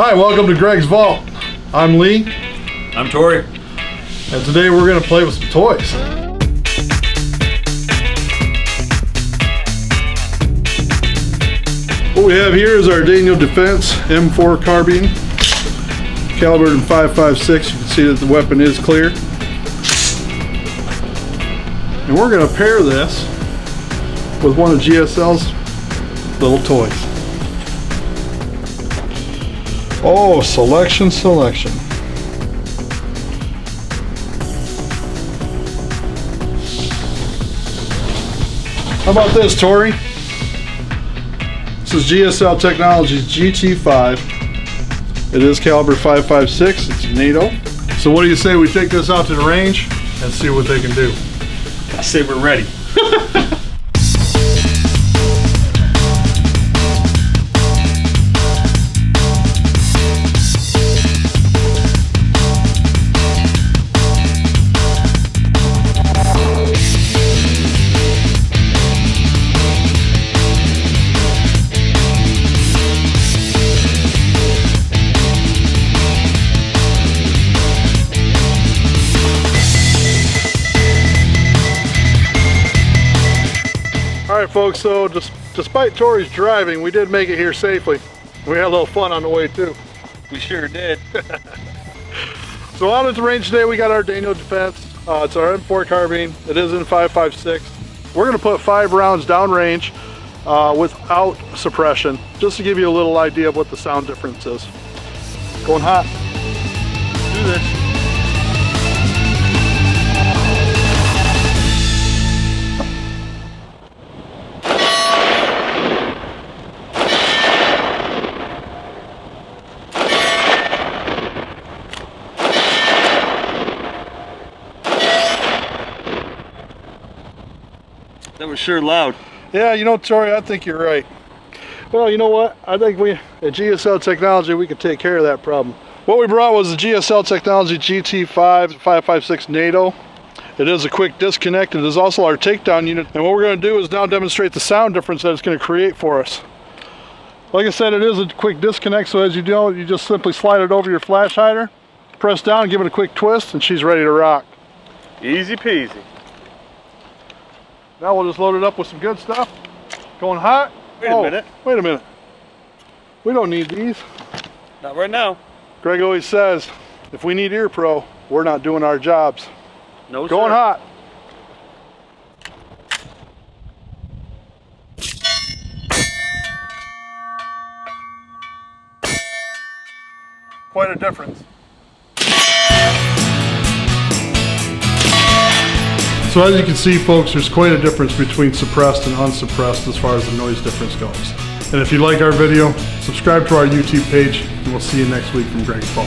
Hi, welcome to Greg's Vault. I'm Lee. I'm Tory. And today we're going to play with some toys. What we have here is our Daniel Defense M4 Carbine, calibered in .556. You can see that the weapon is clear. And we're going to pair this with one of GSL's little toys. Oh, selection. How about this, Tory? This is GSL Technology GT-5. It is caliber .556. It's NATO. So what do you say we take this out to the range and see what they can do? I say we're ready. Alright folks, so despite Tory's driving, we did make it here safely. We had a little fun on the way too. We sure did. So out at the range today we got our Daniel Defense. It's our M4 Carbine. It is in .556. We're going to put 5 rounds downrange without suppression, just to give you a little idea of what the sound difference is. Going hot. Let's do this. That was sure loud. Yeah, you know, Tory, I think you're right. Well, you know what? I think we, at GSL Technology, we could take care of that problem. What we brought was the GSL Technology GT-5 556 NATO. It is a quick disconnect. It is also our takedown unit. And what we're going to do is now demonstrate the sound difference that it's going to create for us. Like I said, it is a quick disconnect, so as you do, you just simply slide it over your flash hider, press down, give it a quick twist, and she's ready to rock. Easy peasy. Now we'll just load it up with some good stuff. Going hot. Wait a minute. Wait a minute. We don't need these. Not right now. Greg always says, if we need ear pro, we're not doing our jobs. No, Going sir. hot. Quite a difference. So as you can see, folks, there's quite a difference between suppressed and unsuppressed as far as the noise difference goes. And if you like our video, subscribe to our YouTube page, and we'll see you next week from Greg's Vault.